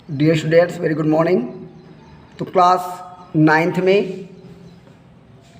Dear students, very good morning. तो class 9th में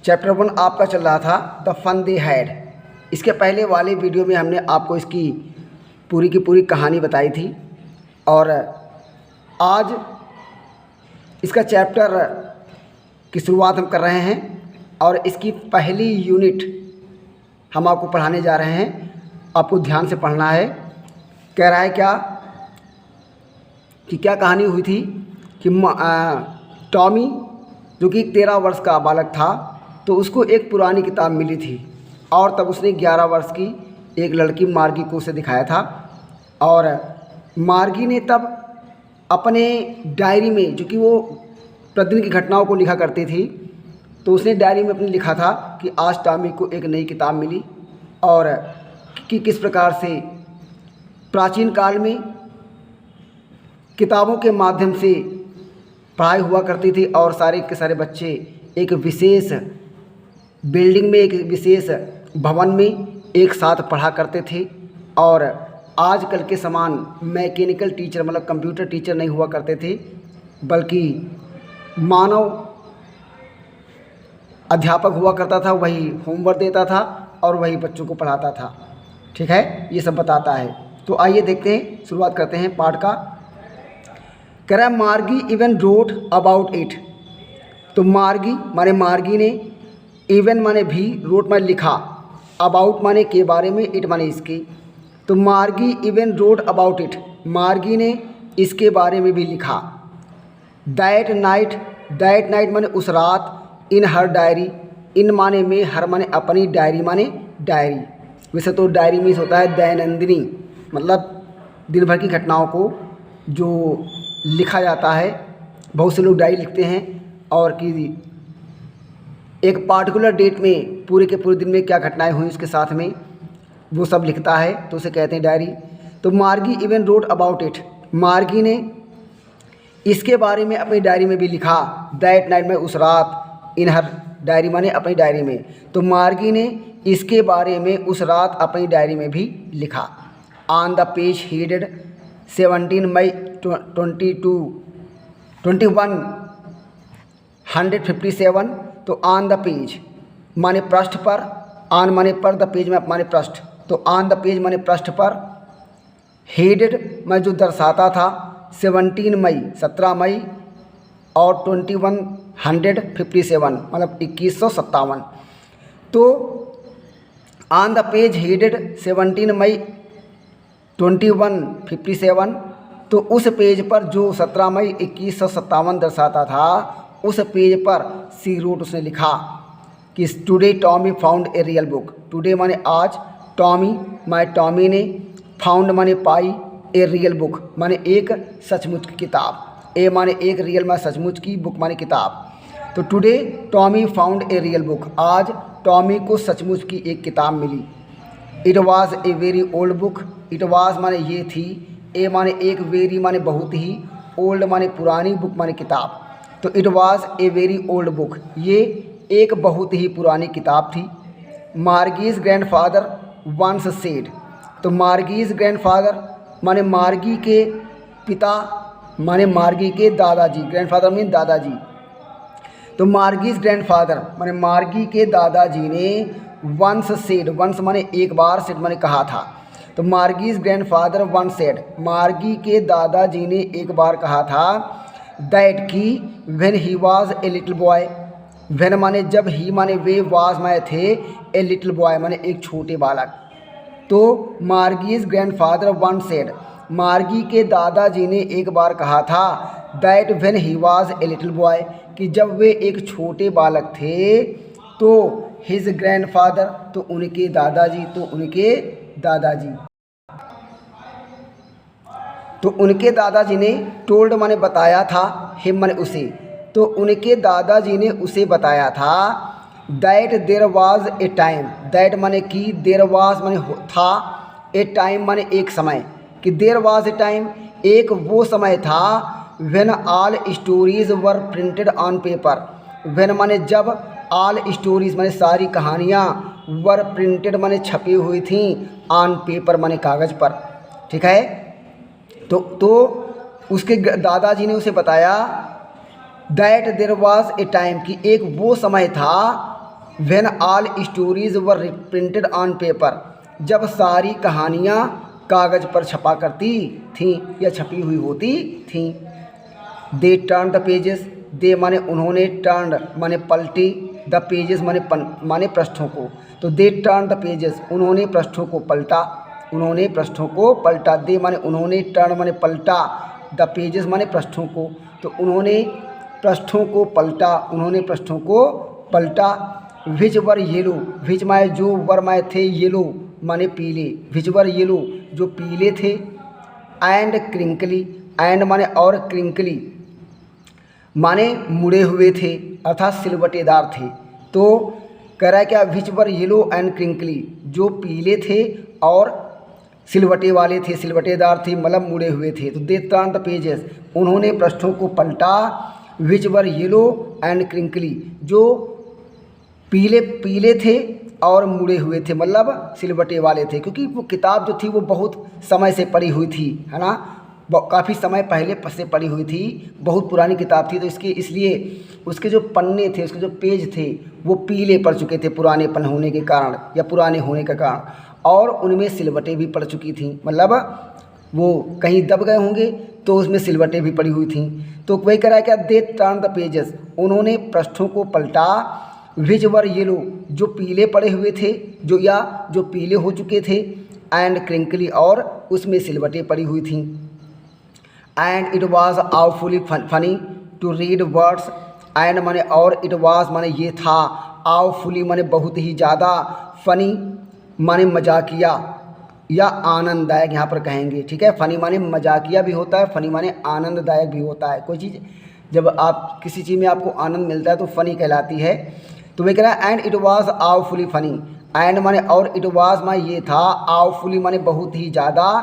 chapter 1 आपका चल रहा था द फन दे हैड। इसके पहले वाले वीडियो में हमने आपको इसकी पूरी की पूरी कहानी बताई थी और आज इसका चैप्टर की शुरुआत हम कर रहे हैं और इसकी पहली यूनिट हम आपको पढ़ाने जा रहे हैं। आपको ध्यान से पढ़ना है। कह रहा है क्या कहानी हुई थी कि टॉमी जो कि 13 वर्ष का बालक था, तो उसको एक पुरानी किताब मिली थी और तब उसने 11 वर्ष की एक लड़की मार्गी को उसे दिखाया था और मार्गी ने तब अपने डायरी में, जो कि वो प्रतिदिन की घटनाओं को लिखा करती थी, तो उसने डायरी में अपने लिखा था कि आज टॉमी को एक नई किताब मिली और कि किस प्रकार से प्राचीन काल में किताबों के माध्यम से पढ़ाई हुआ करती थी और सारे के सारे बच्चे एक विशेष बिल्डिंग में, एक विशेष भवन में एक साथ पढ़ा करते थे और आजकल के समान मैकेनिकल टीचर मतलब कंप्यूटर टीचर नहीं हुआ करते थे, बल्कि मानव अध्यापक हुआ करता था। वही होमवर्क देता था और वही बच्चों को पढ़ाता था। ठीक है, ये सब बताता है। तो आइए देखते हैं, शुरुआत करते हैं पाठ का। कह रहा है मार्गी इवन रोट अबाउट इट। तो मार्गी माने मार्गी ने, इवन माने भी, रोट माने लिखा, अबाउट माने के बारे में, इट माने इसके। तो मार्गी इवन रोट अबाउट इट, मार्गी ने इसके बारे में भी लिखा। दैट नाइट माने उस रात, इन हर डायरी, इन माने में, हर माने अपनी, डायरी माने डायरी। वैसे तो डायरी में होता है दैनंदिनी, मतलब दिन भर की घटनाओं को जो लिखा जाता है। बहुत से लोग डायरी लिखते हैं और कि एक पार्टिकुलर डेट में पूरे के पूरे दिन में क्या घटनाएं हुई उसके साथ में वो सब लिखता है, तो उसे कहते हैं डायरी। तो मार्गी इवन रोट अबाउट इट, मार्गी ने इसके बारे में अपनी डायरी में भी लिखा। दैट नाइट में उस रात, इन हर डायरी माने अपनी डायरी में। तो मार्गी ने इसके बारे में उस रात अपनी डायरी में भी लिखा। ऑन द पेज हेडेड 17 मई 2157। तो ऑन द पेज माने पृष्ठ पर, ऑन माने पर, द पेज में माने पृष्ठ। तो ऑन द पेज माने पृष्ठ पर, हेडेड मैं जो दर्शाता था, 17 मई 17 मई और 2157 मतलब 2157। तो ऑन द पेज हेडेड 17 मई 2157। तो उस पेज पर जो 17 मई 2157 दर्शाता था, उस पेज पर सी रोट, उसने लिखा कि today Tommy found a real book. Today माने आज, टॉमी माने टॉमी ने, फाउंड माने पाई, ए रियल बुक माने एक सचमुच की किताब। ए माने एक, रियल माने सचमुच की, बुक माने किताब। तो today Tommy found a real book, आज टॉमी को सचमुच की एक किताब मिली। It was a very old book, इट वॉज माने ये थी, ए माने एक, वेरी माने बहुत ही, ओल्ड माने पुरानी, बुक माने किताब। तो it was a very old book, ये एक बहुत ही पुरानी किताब थी। मार्गीज ग्रैंडफादर वंस सेड। तो मार्गीज ग्रैंडफादर माने मार्गी के पिता, माने मार्गी के दादाजी, ग्रैंडफादर मीन दादाजी। तो मार्गीज ग्रैंडफादर माने मार्गी के दादाजी ने वंस सेड, वंस माने एक बार, सेड माने कहा था। तो मार्गीज ग्रैंडफादर वंस सेड, मार्गी के दादाजी ने एक बार कहा था, दैट की when he was a little boy, when माने जब, ही माने वे, वाज माने थे, ए लिटिल बॉय माने एक छोटे बालक। तो मार्गीज ग्रैंडफादर वंस सेड, मार्गी के दादाजी ने एक बार कहा था, that when he was a little boy, कि जब वे एक छोटे बालक थे, तो हिज ग्रैंडफादर, तो उनके दादाजी, तो उनके दादाजी ने, टोल्ड माने बताया था, हिम माने उसे, तो उनके दादाजी ने उसे बताया था, that there was a time, that माने कि, देयर वाज माने था, ए टाइम माने एक समय, कि देयर वाज ए टाइम एक वो समय था, when all stories were printed on paper, when माने जब, ऑल स्टोरीज माने सारी कहानियाँ, वर प्रिंटेड माने छपी हुई थी, ऑन पेपर माने कागज़ पर। ठीक है, तो उसके दादाजी ने उसे बताया that there was a time कि एक वो समय था when all stories were printed on paper, जब सारी कहानियाँ कागज़ पर छपा करती थीं या छपी हुई होती थीं। दे टर्न द पेजेस, दे माने उन्होंने, टर्न माने पलटी, द पेजेस माने पृष्ठों को। तो दे टर्न द पेजेस, उन्होंने पृष्ठों को पलटा, उन्होंने पृष्ठों को पलटा। दे माने उन्होंने, टर्न माने पलटा, द पेजेस माने पृष्ठों को। तो उन्होंने पृष्ठों को पलटा, उन्होंने पृष्ठों को पलटा। विच वर येलो, विच माए जो, वर माए थे, येलो माने पीले, विच वर येलो जो पीले थे। एंड क्रिंकली, एंड माने और, क्रिंकली माने मुड़े हुए थे अर्थात सिलवटेदार थे। तो कह रहा है क्या, विच वर येलो एंड क्रिंकली जो पीले थे और सिलवटे वाले थे, सिलवटेदार थे मतलब मुड़े हुए थे। तो दे टर्न द पेजेस, उन्होंने पृष्ठों को पलटा। विच वर येलो एंड क्रिंकली जो पीले थे और मुड़े हुए थे मतलब सिलवटे वाले थे, क्योंकि वो किताब जो थी वो बहुत समय से पढ़ी हुई थी, है ना, काफ़ी समय पहले से पढ़ी हुई थी, बहुत पुरानी किताब थी। तो इसलिए उसके जो पन्ने थे, उसके जो पेज थे वो पीले पड़ चुके थे पुरानेपन होने के कारण या पुराने होने के कारण, और उनमें सिलवटें भी पड़ चुकी थी, मतलब वो कहीं दब गए होंगे तो उसमें सिलवटें भी पड़ी हुई थी। तो वही कह रहा है क्या, दे टर्न द पेजेस, उन्होंने पृष्ठों को पलटा। विच वर येलो जो पीले पड़े हुए थे, जो पीले हो चुके थे। एंड क्रिंकली और उसमें सिलवटें पड़ी हुई थीं। And it was awfully funny to read words, and माने और, इट वॉज माने ये था, आवफुली माने बहुत ही ज़्यादा, फनी माने मजाकिया या आनंददायक यहाँ पर कहेंगे, ठीक है। फ़नी माने मजाकिया भी होता है, फ़नी माने आनंददायक भी होता है। कोई चीज़ जब आप किसी चीज़ में आपको आनंद मिलता है तो फ़नी कहलाती है। तो वही कह रहा है and it was awfully funny, and माने और, इट वाज माने ये था, आवफुली माने बहुत ही ज़्यादा,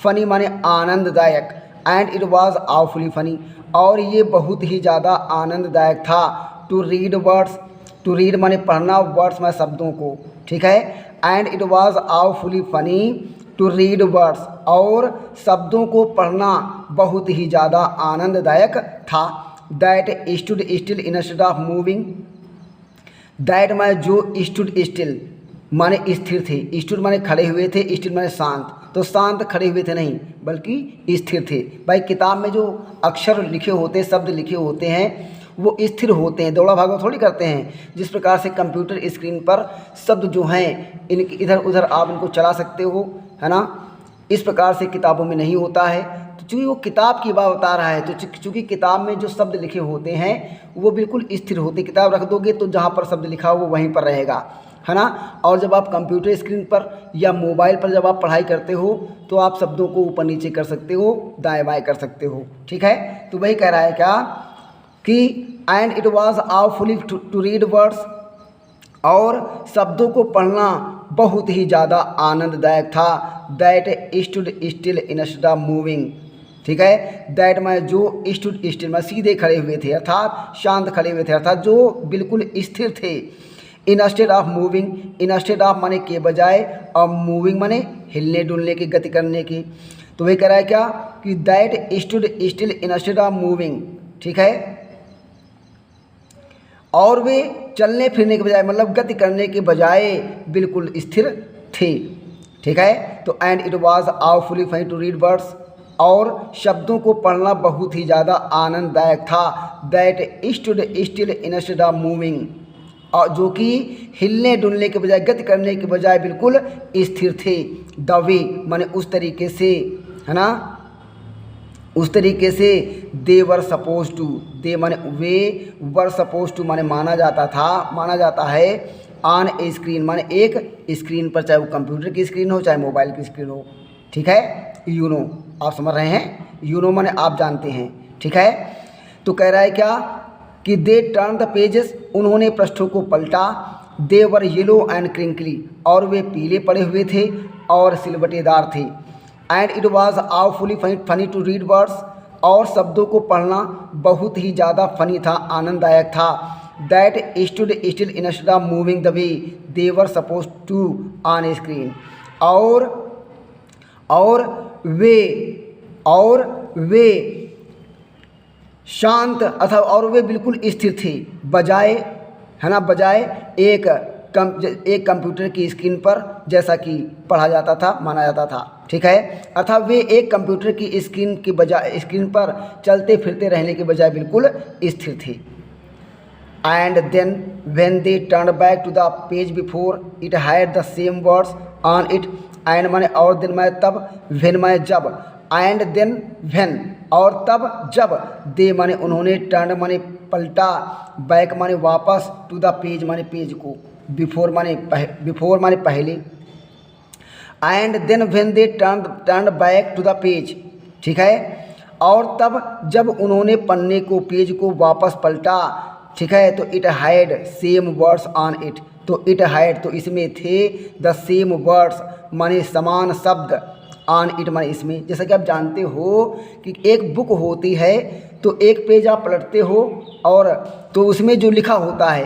फ़नी माने आनंददायक। And it was awfully funny और ये बहुत ही ज़्यादा आनंददायक था। To read words, to read माने पढ़ना, वर्ड्स माने शब्दों को, ठीक है। And it was awfully funny to read words और शब्दों को पढ़ना बहुत ही ज़्यादा आनंददायक था। That stood still instead of moving, that माने जो, स्टूड स्टिल माने स्थिर थे, स्टूड माने खड़े हुए थे, स्टिल माने शांत, तो शांत खड़े हुए थे नहीं बल्कि स्थिर थे। भाई किताब में जो अक्षर लिखे होते हैं, शब्द लिखे होते हैं वो स्थिर होते हैं, दौड़ा भागा थोड़ी करते हैं। जिस प्रकार से कंप्यूटर स्क्रीन पर शब्द जो हैं इनके इधर उधर आप इनको चला सकते हो, है ना, इस प्रकार से किताबों में नहीं होता है। तो चूँकि वो किताब की बात बता रहा है, तो चूँकि किताब में जो शब्द लिखे होते हैं वो बिल्कुल स्थिर होते, किताब रख दोगे तो जहाँ पर शब्द लिखा हो वो वहीं पर रहेगा, है ना। और जब आप कंप्यूटर स्क्रीन पर या मोबाइल पर जब आप पढ़ाई करते हो तो आप शब्दों को ऊपर नीचे कर सकते हो, दाएँ बाएँ कर सकते हो, ठीक है। तो वही कह रहा है क्या कि and it was awfully to read words और शब्दों को पढ़ना बहुत ही ज़्यादा आनंददायक था। That stood still instead of moving, ठीक है। दैट में जो, स्टूड स्टिल में सीधे खड़े हुए थे अर्थात शांत खड़े हुए थे, अर्थात जो बिल्कुल स्थिर थे। Instead of moving, instead of माने के बजाय और मूविंग माने हिलने डुलने की, गति करने की। तो वही कह रहा है क्या कि that stood still instead of moving, ठीक है। और वे चलने फिरने के बजाय मतलब गति करने के बजाय बिल्कुल स्थिर थे, ठीक है। तो and it was awfully funny to read words और शब्दों को पढ़ना बहुत ही ज़्यादा आनंददायक था। That stood still instead of moving, और जो कि हिलने डुलने के बजाय, गति करने के बजाय बिल्कुल स्थिर थे। द वे माने उस तरीके से, है ना, उस तरीके से। दे वर सपोज टू, दे माने वे, वर सपोज टू माने माना जाता था, माना जाता है। ऑन ए स्क्रीन माने एक स्क्रीन पर, चाहे वो कंप्यूटर की स्क्रीन हो चाहे मोबाइल की स्क्रीन हो, ठीक है। यू नो, आप समझ रहे हैं, यू नो माने आप जानते हैं, ठीक है। तो कह रहा है क्या कि दे टर्न द पेजेस, उन्होंने पृष्ठों को पलटा। They were yellow and crinkly और वे पीले पड़े हुए थे और सिलवटेदार थे। And it was awfully funny to read words और शब्दों को पढ़ना बहुत ही ज़्यादा फनी था, आनंददायक था। That stood still instead of moving the way they were suppose to on a screen और वे शांत अथवा और वे बिल्कुल स्थिर थे, बजाय, है ना, बजाय एक कंप्यूटर की स्क्रीन पर, जैसा कि पढ़ा जाता था, माना जाता था। ठीक है, अर्थात वे एक कंप्यूटर की स्क्रीन पर चलते फिरते रहने के बजाय बिल्कुल स्थिर थे। And then when they turn back to the page before it had the same words on it. And माने और, दिन माने तब, व्हेन माने जब, एंड देन व्हेन और तब जब, दे माने उन्होंने, टर्न माने पलटा, बैक माने वापस, टू द पेज माने पेज को, बिफोर माने पहले, and then when they turn back to the page. ठीक है, और तब जब उन्होंने पन्ने को, पेज को वापस पलटा। ठीक है, तो it had same words on it, तो इट हैड, तो इसमें थे, द सेम वर्ड्स माने समान शब्द, ऑन इट माने इसमें। जैसा कि आप जानते हो कि एक बुक होती है तो एक पेज आप पलटते हो और तो उसमें जो लिखा होता है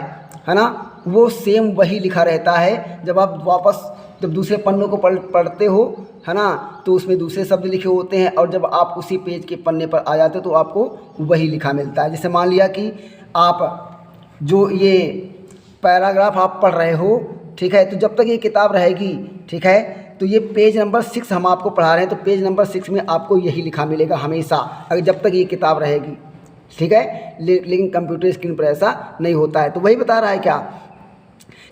ना, वो सेम वही लिखा रहता है। जब आप वापस जब दूसरे पन्नों को पढ़ते हो, है ना, तो उसमें दूसरे शब्द लिखे होते हैं, और जब आप उसी पेज के पन्ने पर आ जाते हो तो आपको वही लिखा मिलता है। जैसे मान लिया कि आप जो ये पैराग्राफ आप पढ़ रहे हो, ठीक है, तो जब तक ये किताब रहेगी, ठीक है, तो ये पेज नंबर 6 हम आपको पढ़ा रहे हैं, तो पेज नंबर 6 में आपको यही लिखा मिलेगा हमेशा, अगर जब तक ये किताब रहेगी। ठीक है, लेकिन कंप्यूटर स्क्रीन पर ऐसा नहीं होता है। तो वही बता रहा है क्या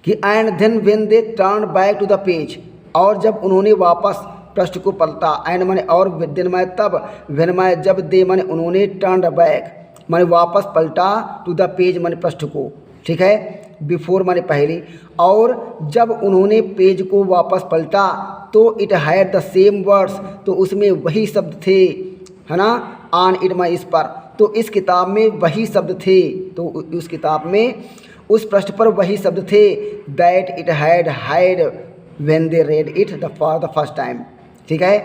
कि and then when they turn back to the page, और जब उन्होंने वापस पृष्ठ को पलटा, एंड माने और, देन माने तब, व्हेन माने जब, दे माने उन्होंने, टर्न बैक माने वापस पलटा, टू द पेज माने पृष्ठ को। ठीक है, बिफोर माने पहले, और जब उन्होंने पेज को वापस पलटा तो it had the same words, तो उसमें वही शब्द थे, है ना, ऑन इट माने इस पर, तो इस किताब में वही शब्द थे, तो उस किताब में उस पृष्ठ पर वही शब्द थे, that it had when they read it for the first time. ठीक है,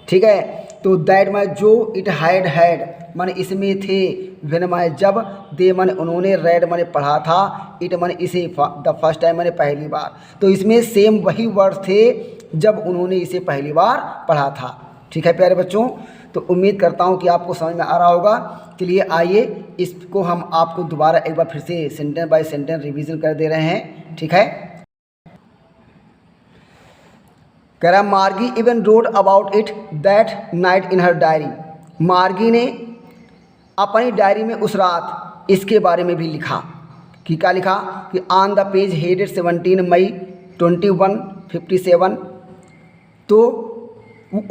ठीक है, तो दैट माने जो, इट हैड माने इसमें थे, व्हेन माने जब, दे माने उन्होंने, रेड माने पढ़ा था, इट माने इसे, द फर्स्ट टाइम माने पहली बार, तो इसमें सेम वही वर्ड्स थे जब उन्होंने इसे पहली बार पढ़ा था। ठीक है प्यारे बच्चों, तो उम्मीद करता हूँ कि आपको समझ में आ रहा होगा। चलिए आइए इसको हम आपको दोबारा एक बार फिर से सेंटेंस बाय सेंटेंस रिवीजन कर दे रहे हैं। ठीक है, कह रहा मार्गी even road about it that night in her diary. मार्गी ने अपनी डायरी में उस रात इसके बारे में भी लिखा कि क्या लिखा कि ऑन द पेज हेडेड 17 मई 2157, तो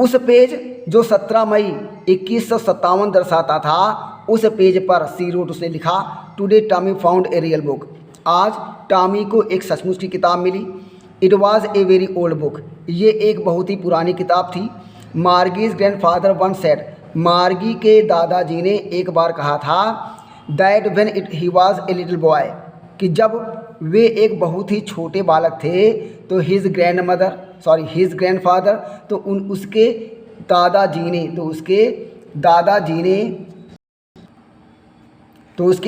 उस पेज जो 17 मई 2157 दर्शाता था, उस पेज पर सी रोट उसने लिखा, today Tommy found a real book. आज टॉमी को एक सचमुच की किताब मिली। It was a very old book, ये एक बहुत ही पुरानी किताब थी। मार्गीज ग्रैंडफादर वन सेड, मार्गी के दादाजी ने एक बार कहा था, that when he was a little boy, कि जब वे एक बहुत ही छोटे बालक थे, तो हिज ग्रैंडफादर, तो उसके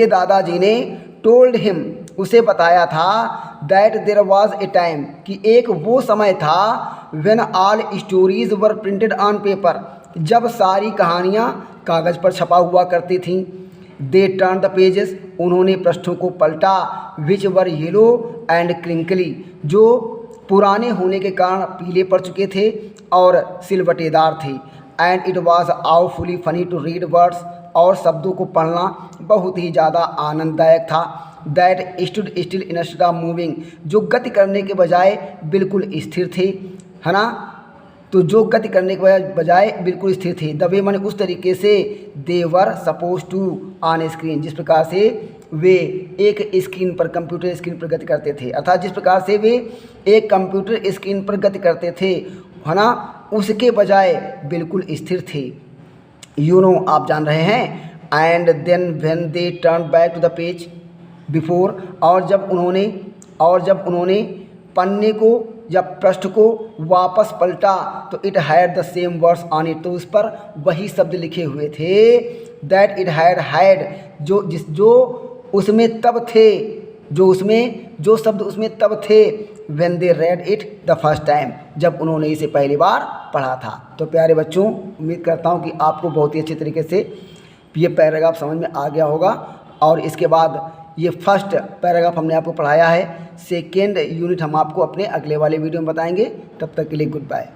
दादाजी ने टोल्ड हिम, उसे बताया था, that there was a time, कि एक वो समय था, when all stories were printed on paper, जब सारी कहानियाँ कागज़ पर छपा हुआ करती थीं। दे टर्न द पेजेस, उन्होंने पृष्ठों को पलटा, विच वर येलो एंड क्रिंकली, जो पुराने होने के कारण पीले पड़ चुके थे और सिलवटेदार थे। And it was awfully funny to read words, और शब्दों को पढ़ना बहुत ही ज़्यादा आनंददायक था। That stood still instead of moving, जो गति करने के बजाय बिल्कुल स्थिर थे, है ना, तो जो गति करने के बजाय बिल्कुल स्थिर थे। द वे माने उस तरीके से, they were suppose to on screen, जिस प्रकार से वे एक स्क्रीन पर, कंप्यूटर स्क्रीन पर गति करते थे, अर्थात जिस प्रकार से वे एक कंप्यूटर स्क्रीन पर गति करते थे, है ना, उसके बजाय बिल्कुल स्थिर थे। यू नो, आप जान रहे हैं। And then when they turn back to the page before, और जब उन्होंने पन्ने को या पृष्ठ को वापस पलटा, तो it had the same words on it, तो उस पर वही शब्द लिखे हुए थे। दैट इट हैड जो उसमें तब थे, जो शब्द उसमें तब थे, when they read it the first time, जब उन्होंने इसे पहली बार पढ़ा था। तो प्यारे बच्चों, उम्मीद करता हूँ कि आपको बहुत ही अच्छे तरीके से ये पैराग्राफ समझ में आ गया होगा। और इसके बाद ये फर्स्ट पैराग्राफ हमने आपको पढ़ाया है, सेकेंड यूनिट हम आपको अपने अगले वाले वीडियो में बताएंगे। तब तक के लिए गुड बाय।